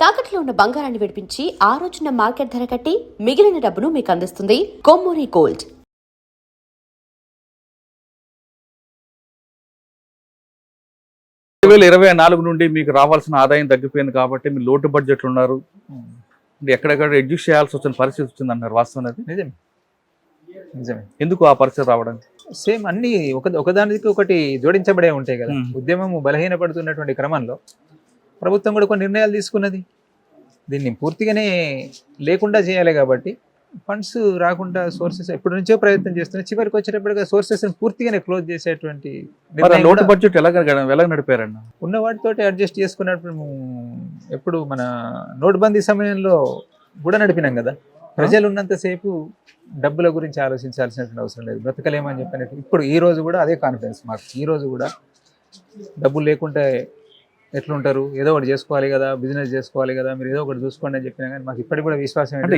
తాకట్లో ఉన్న బంగారాన్ని విడిపించి ఆ రోజున మార్కెట్ ధర కట్టి మిగిలిన డబ్బును మీకు అందిస్తుంది కొమ్మూరి గోల్డ్. 2024 నుండి మీకు రావాల్సిన ఆదాయం తగ్గిపోయింది కాబట్టి మీరు లోటు బడ్జెట్లు ఉన్నారు, ఎక్కడెక్కడ అడ్జస్ట్ చేయాల్సి వచ్చిన పరిస్థితి వచ్చింది అంటారు. వాస్తవం అది నిజమే. ఎందుకు ఆ పరిస్థితి రావడానికి? సేమ్ అన్ని ఒకదానికి ఒకటి జోడించబడే ఉంటాయి కదా. ఉద్యమం బలహీనపడుతున్నటువంటి క్రమంలో ప్రభుత్వం కూడా కొన్ని నిర్ణయాలు తీసుకున్నది. దీన్ని పూర్తిగానే లేకుండా చేయాలి కాబట్టి ఫండ్స్ రాకుండా సోర్సెస్ ఎప్పటి నుంచో ప్రయత్నం చేస్తున్నాయి. చివరికి వచ్చేటప్పటిగా సోర్సెస్ పూర్తిగానే క్లోజ్ చేసేటువంటి లోటు బడ్జెట్ ఎలా నడిపారన్న? ఉన్న వాటితోటి అడ్జస్ట్ చేసుకున్నప్పుడు ఎప్పుడు మన నోట్బందీ సమయంలో కూడా నడిపినాం కదా. ప్రజలు ఉన్నంతసేపు డబ్బుల గురించి ఆలోచించాల్సినటువంటి అవసరం లేదు, బ్రతకలేమని చెప్పినట్టు ఇప్పుడు ఈ రోజు కూడా అదే కాన్ఫిడెన్స్ మాకు. ఈ రోజు కూడా డబ్బులు లేకుంటే ఎట్లుంటారు, ఏదో ఒకటి చేసుకోవాలి కదా, బిజినెస్ చేసుకోవాలి కదా, మీరు ఏదో ఒకటి చూసుకోండి అని చెప్పినా కానీ మాకు ఇప్పటికి కూడా విశ్వాసం అంటే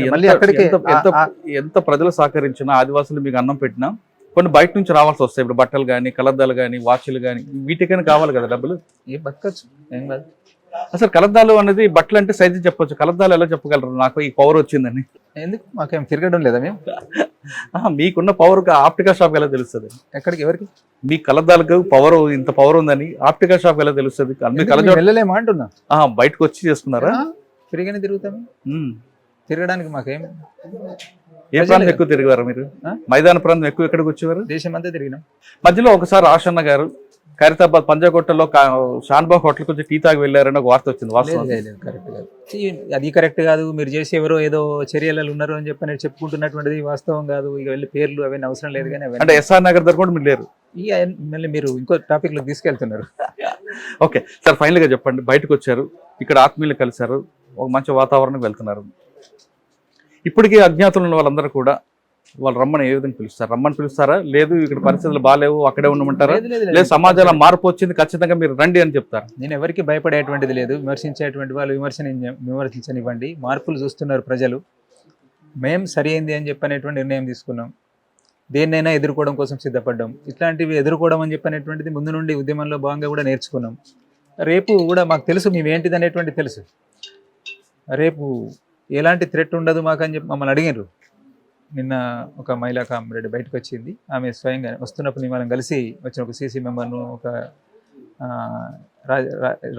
ఎంత ప్రజలు సహకరించినా, ఆదివాసులు మీకు అన్నం పెట్టినా కొన్ని బయట నుంచి రావాల్సి వస్తాయి. ఇప్పుడు బట్టలు కానీ, కలద్దాలు కానీ, వాచ్లు కానీ, వీటికైనా కావాలి కదా డబ్బులు. ఏం బతకచ్చు, ఏం కాదు. అసలు కలద్దాలు అనేది బట్టలు అంటే సైజు చెప్పొచ్చు, కలద్దాలు ఎలా చెప్పగలరు నాకు ఈ పవర్ వచ్చిందని? ఎందుకు మాకేం తిరగడం లేదా? మేము మీకున్న పవర్ ఆప్టికల్ షాప్ ఎలా తెలుస్తుంది? ఎక్కడికి ఎవరికి? మీ కలద్దాలకు పవర్, ఇంత పవర్ ఉందని ఆప్టికల్ షాప్ ఎలా తెలుస్తుంది? వెళ్ళలేమా అంటున్నా. బయటకు వచ్చి చేసుకున్నారా? తిరిగానే తిరుగుతాము. తిరగడానికి మాకేం. ఏ ప్రాంతం ఎక్కువ తిరిగారు మీరు? మైదాన ప్రాంతం ఎక్కువ ఎక్కడికి వచ్చేవారు? దేశం అంతా తిరిగినాం. మధ్యలో ఒకసారి ఆషన్న గారు ఖైరతాబాద్ పంజాగుట్టలో షాన్బాగ్ హోటల్కి వచ్చి టీ తాగి వెళ్ళారని ఒక వార్త వచ్చింది. కరెక్ట్ కాదు, అది కరెక్ట్ కాదు. మీరు చేసి ఎవరో ఏదో చర్యలు ఉన్నారు అని చెప్పి చెప్పుకుంటున్నటువంటిది వాస్తవం కాదు. ఇక వెళ్ళి పేర్లు అవన్నీ అవసరం లేదు. కానీ అంటే ఎస్ఆర్ నగర్ దగ్గర కూడా మీరు లేరు. మళ్ళీ మీరు ఇంకో టాపిక్ లో తీసుకెళ్తున్నారు. ఓకే సార్, ఫైనల్ గా చెప్పండి. బయటకు వచ్చారు, ఇక్కడ ఆత్మీయులు కలిశారు, ఒక మంచి వాతావరణం వెళ్తున్నారు. ఇప్పటికీ అజ్ఞాతులు ఉన్న వాళ్ళందరూ కూడా వాళ్ళు రమ్మని ఏ విధంగా పిలుస్తారు? రమ్మని పిలుస్తారా, లేదు ఇక్కడ పరిస్థితులు బాగాలేవు అక్కడే ఉండమంటారా, లేదు సమాజంలో మార్పు వచ్చింది ఖచ్చితంగా మీరు రండి అని చెప్తారు? నేను ఎవరికి భయపడేటువంటిది లేదు. విమర్శించేటువంటి వాళ్ళు విమర్శించనివ్వండి. మార్పులు చూస్తున్నారు ప్రజలు. మేము సరి అయింది అని చెప్పనేటువంటి నిర్ణయం తీసుకున్నాం. దేన్నైనా ఎదుర్కోవడం కోసం సిద్ధపడ్డాం. ఇట్లాంటివి ఎదుర్కోవడం అని చెప్పనేటువంటిది ముందు నుండి ఉద్యమంలో భాగంగా కూడా నేర్చుకున్నాం. రేపు కూడా మాకు తెలుసు మేము ఏంటిది అనేటువంటి తెలుసు. రేపు ఎలాంటి థ్రెట్ ఉండదు మాకు అని చెప్పి మమ్మల్ని అడిగారు. నిన్న ఒక మహిళా కామ్రేడ్ బయటకు వచ్చింది. ఆమె స్వయంగా వస్తున్నప్పుడు మనం కలిసి వచ్చిన ఒక సీసీ మెంబర్ను, ఒక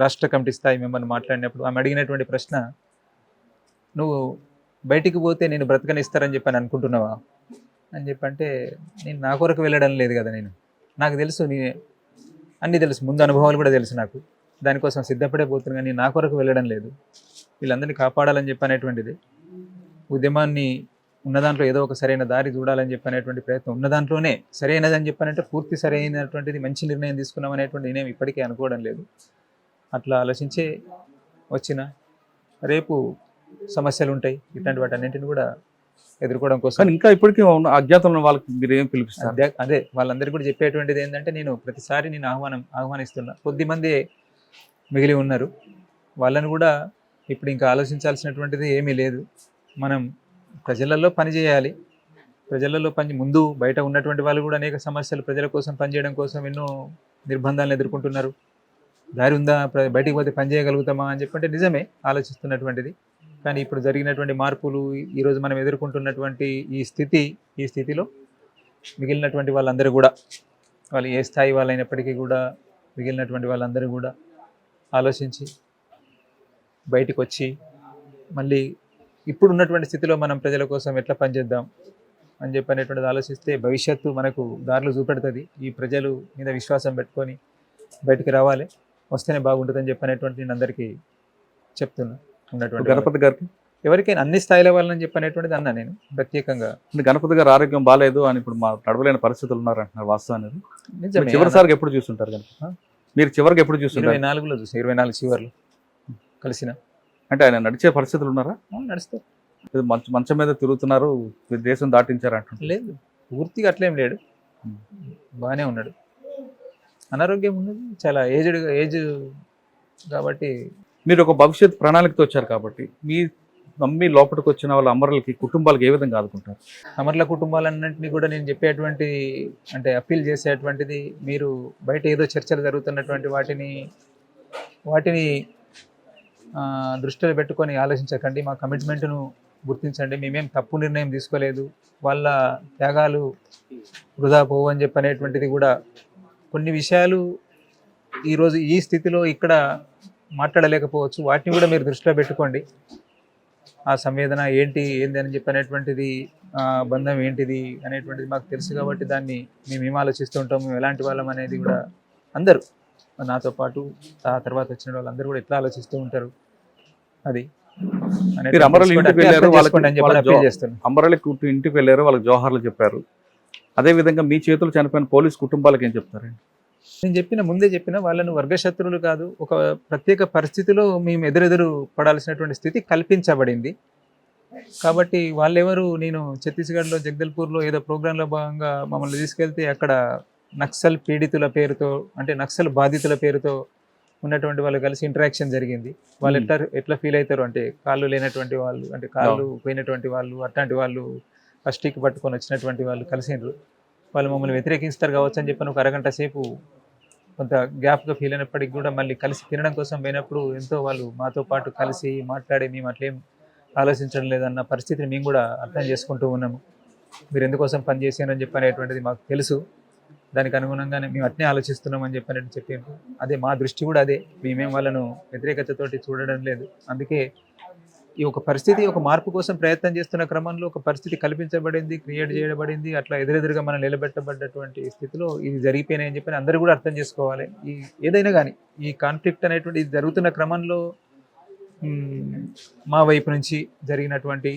రాష్ట్ర కమిటీ స్థాయి మెంబర్ను మాట్లాడినప్పుడు ఆమె అడిగినటువంటి ప్రశ్న, నువ్వు బయటికి పోతే నేను బ్రతకనిస్తారని చెప్పని అనుకుంటున్నావా అని చెప్పంటే, నేను నా కొరకు వెళ్ళడం లేదు కదా. నాకు తెలుసు, అన్నీ తెలుసు, ముందు అనుభవాలు కూడా తెలుసు నాకు. దానికోసం సిద్ధపడే పోతున్నా కానీ నా కొరకు వెళ్ళడం లేదు. వీళ్ళందరినీ కాపాడాలని చెప్పనేటువంటిది ఉద్యమాన్ని ఉన్న దాంట్లో ఏదో ఒక సరైన దారి చూడాలని చెప్పనేటువంటి ప్రయత్నం. ఉన్న దాంట్లోనే సరైనదని చెప్పానంటే పూర్తి సరైనటువంటిది మంచి నిర్ణయం తీసుకున్నాం అనేటువంటి నేనేమి ఇప్పటికే అనుకోవడం లేదు. అట్లా ఆలోచించే వచ్చిన రేపు సమస్యలు ఉంటాయి. ఇట్లాంటి వాటి అన్నింటిని కూడా ఎదుర్కోవడం కోసం ఇంకా ఇప్పటికీ అజ్ఞాతంలో వాళ్ళకి మీరు ఏం పిలిపిస్తారు? అదే వాళ్ళందరికీ కూడా చెప్పేటువంటిది ఏంటంటే, నేను ప్రతిసారి నేను ఆహ్వానిస్తున్నా. కొద్దిమంది మిగిలి ఉన్నారు. వాళ్ళని కూడా ఇప్పుడు ఇంకా ఆలోచించాల్సినటువంటిది ఏమీ లేదు. మనం ప్రజలలో పనిచేయాలి. ప్రజలలో ముందు బయట ఉన్నటువంటి వాళ్ళు కూడా అనేక సమస్యలు ప్రజల కోసం పనిచేయడం కోసం ఎన్నో నిర్బంధాలను ఎదుర్కొంటున్నారు. దారి ఉందా, బయటికి పోతే పని చేయగలుగుతామా అని చెప్పంటే నిజమే ఆలోచిస్తున్నటువంటిది. కానీ ఇప్పుడు జరిగినటువంటి మార్పులు, ఈరోజు మనం ఎదుర్కొంటున్నటువంటి ఈ స్థితిలో మిగిలినటువంటి వాళ్ళందరూ కూడా, వాళ్ళు ఏ స్థాయి వాళ్ళైనప్పటికీ కూడా మిగిలినటువంటి వాళ్ళందరూ కూడా ఆలోచించి బయటికి వచ్చి మళ్ళీ ఇప్పుడు ఉన్నటువంటి స్థితిలో మనం ప్రజల కోసం ఎట్లా పనిచేద్దాం అని చెప్పనేటువంటిది ఆలోచిస్తే భవిష్యత్తు మనకు దారులు చూపెడుతుంది. ఈ ప్రజలు మీద విశ్వాసం పెట్టుకొని బయటికి రావాలి, వస్తేనే బాగుంటుందని చెప్పనేటువంటి నేను అందరికీ చెప్తున్నా. ఉన్నటువంటి గణపతి గారికి ఎవరికైనా అన్ని స్థాయిల వాళ్ళని చెప్పనేటువంటిది అన్నా నేను ప్రత్యేకంగా. గణపతి గారు ఆరోగ్యం బాగాలేదు అని ఇప్పుడు మా నడవలేని పరిస్థితులు ఉన్నారంటున్నారు. వాస్తవాన్ని నిజమే. చివరిసారికి ఎప్పుడు చూస్తుంటారు గణపతి? మీరు చివరికి ఎప్పుడు చూస్తుంటారు? 24లో చూసి 24 చివర్లు కలిసిన. అంటే ఆయన నడిచే పరిస్థితులు ఉన్నారా? నడుస్తారు. మంచం మీద తిరుగుతున్నారు, దేశం దాటించారు అంటున్నారు. లేదు, పూర్తిగా అట్లేం లేడు, బాగానే ఉన్నాడు. అనారోగ్యం ఉన్నది, చాలా ఏజ్ కాబట్టి. మీరు ఒక భవిష్యత్ ప్రణాళికతో వచ్చారు కాబట్టి మీ మమ్మీ లోపలికి వచ్చిన వాళ్ళ అమరులకి కుటుంబాలకు ఏ విధంగా ఆదుకుంటారు? అమరుల కుటుంబాలన్నింటినీ కూడా నేను చెప్పేటువంటి అంటే అప్పీల్ చేసేటువంటిది, మీరు బయట ఏదో చర్చలు జరుగుతున్నటువంటి వాటిని దృష్టిలో పెట్టుకొని ఆలోచించకండి, మా కమిట్మెంట్ను గుర్తించండి, మేమేం తప్పు నిర్ణయం తీసుకోలేదు, వాళ్ళ త్యాగాలు వృధా పోవు అని చెప్పనేటువంటిది కూడా కొన్ని విషయాలు ఈరోజు ఈ స్థితిలో ఇక్కడ మాట్లాడలేకపోవచ్చు, వాటిని కూడా మీరు దృష్టిలో పెట్టుకోండి. ఆ సంవేదన ఏంటి ఏంది అని చెప్పనేటువంటిది, బంధం ఏంటిది అనేటువంటిది మాకు తెలుసు కాబట్టి దాన్ని మేము ఏం ఆలోచిస్తూ ఉంటాము, మేము ఎలాంటి వాళ్ళం అనేది కూడా అందరూ నాతో పాటు ఆ తర్వాత వచ్చిన వాళ్ళందరూ కూడా ఎట్లా ఆలోచిస్తూ ఉంటారు అది మీరు అమరవల్లి ఇంటికి వెళ్ళారు, అమరవల్లి ఇంటికి వెళ్ళారు, వాళ్ళకి జోహార్లు చెప్పారు. అదే విధంగా మీ చేతులు చనిపోయిన పోలీస్ కుటుంబాలకు ఏం చెప్తారండి? నేను ముందే చెప్పిన వాళ్ళను వర్గశత్రువులు కాదు, ఒక ప్రత్యేక పరిస్థితిలో మేము ఎదురెదురు పడాల్సినటువంటి స్థితి కల్పించబడింది కాబట్టి వాళ్ళెవరు, నేను ఛత్తీస్గఢ్లో జగదల్పూర్లో ఏదో ప్రోగ్రాంలో భాగంగా మమ్మల్ని తీసుకెళ్తే అక్కడ నక్సల్ పీడితుల పేరుతో, అంటే నక్సల్ బాధితుల పేరుతో ఉన్నటువంటి వాళ్ళు కలిసి ఇంటరాక్షన్ జరిగింది. వాళ్ళు ఎట్లా ఫీల్ అవుతారు అంటే, కాళ్ళు లేనటువంటి వాళ్ళు, అంటే కాళ్ళు పోయినటువంటి వాళ్ళు, అట్లాంటి వాళ్ళు ఫస్ట్కి పట్టుకొని వచ్చినటువంటి వాళ్ళు కలిసిండ్రు. వాళ్ళు మమ్మల్ని వ్యతిరేకిస్తారు కావచ్చు అని చెప్పిన ఒక అరగంట సేపు కొంత గ్యాప్గా ఫీల్ అయినప్పటికీ కూడా మళ్ళీ కలిసి తినడం కోసం పోయినప్పుడు ఎంతో వాళ్ళు మాతో పాటు కలిసి మాట్లాడి మేము అట్లేం ఆలోచించడం లేదన్న పరిస్థితిని మేము కూడా అర్థం చేసుకుంటూ ఉన్నాము. మీరు ఎందుకోసం పనిచేసారని చెప్పనేటువంటిది మాకు తెలుసు, దానికి అనుగుణంగానే మేము అట్నే ఆలోచిస్తున్నాం అని చెప్పారు. అదే మా దృష్టి కూడా అదే, మేమేం వాళ్ళను వ్యతిరేకతతోటి చూడడం లేదు. అందుకే ఈ ఒక పరిస్థితి, ఒక మార్పు కోసం ప్రయత్నం చేస్తున్న క్రమంలో ఒక పరిస్థితి కల్పించబడింది, క్రియేట్ చేయబడింది, అట్లా ఎదురెదురుగా మనం నిలబెట్టబడ్డటువంటి స్థితిలో ఇది జరిగిపోయినాయని చెప్పి అందరూ కూడా అర్థం చేసుకోవాలి. ఈ ఏదైనా కానీ ఈ కాన్ఫ్లిక్ట్ అనేటువంటి ఇది జరుగుతున్న క్రమంలో మా వైపు నుంచి జరిగినటువంటి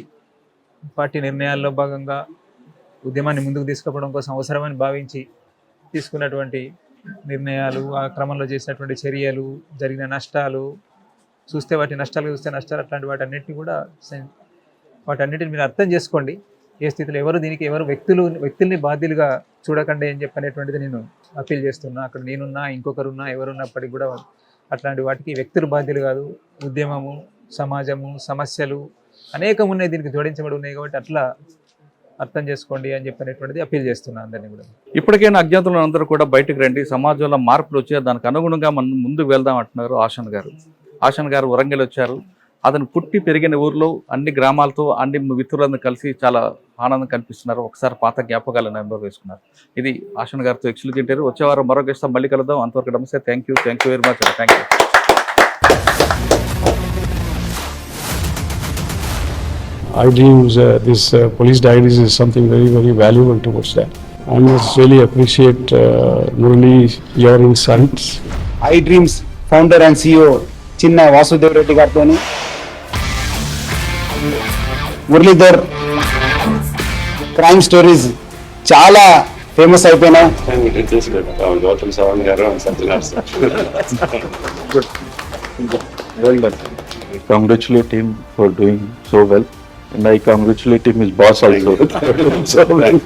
పార్టీ నిర్ణయాల్లో భాగంగా ఉద్యమాన్ని ముందుకు తీసుకుపోవడం కోసం అవసరమని భావించి తీసుకున్నటువంటి నిర్ణయాలు, ఆ క్రమంలో చేసినటువంటి చర్యలు, జరిగిన నష్టాలు చూస్తే, వాటి నష్టాలు చూస్తే నష్టాలు, అట్లాంటి వాటన్నిటిని కూడా వాటన్నిటిని మీరు అర్థం చేసుకోండి. ఏ స్థితిలో ఎవరు వ్యక్తుల్ని బాధ్యులుగా చూడకండి అని చెప్పనేటువంటిది నేను అప్పీల్ చేస్తున్నా. అక్కడ నేనున్నా, ఇంకొకరున్నా, ఎవరున్నప్పటికీ కూడా అట్లాంటి వాటికి వ్యక్తులు బాధ్యులు కాదు. ఉద్యమము, సమాజము, సమస్యలు అనేకం ఉన్నాయి, దీనికి జోడించబడి ఉన్నాయి కాబట్టి అట్లా అర్థం చేసుకోండి అని చెప్పనేటువంటిది అప్పీల్ చేస్తున్నా అందరినీ కూడా. ఇప్పటికైనా అజ్ఞాతులు అందరూ కూడా బయటకు రండి, సమాజంలో మార్పులు వచ్చే దానికి అనుగుణంగా మనం ముందుకు వెళ్దాం అంటున్నారు ఆషన్ గారు వరంగల్ వచ్చారు. అతను పుట్టి పెరిగిన ఊర్లో అన్ని గ్రామాలతో అన్ని మిత్రులందరూ కలిసి చాలా ఆనందం కనిపిస్తున్నారు. ఒకసారి పాత జ్ఞాపకాలను నెంబర్ వేసుకున్నారు. ఇది ఆషన్ గారితో ఎక్స్క్లూజివ్ ఇంటర్వ్యూ. వచ్చే వారం మరో గెస్ట్ మళ్ళీ కలుద్దాం. అంతవరకు నమస్తే. Thank you very much. Thank you. iDreams, this police diaries is something very, very valuable towards that. I must really appreciate Murali, your insights. iDreams founder and CEO Chinna Vasudev Reddy Gartoni, Muralidhar crime stories చాలా famous అయిపోయినాయి. గౌతమ్ సవాంగ్ గారు I congratulate him for doing so well. And I congratulate him, his boss also. So well.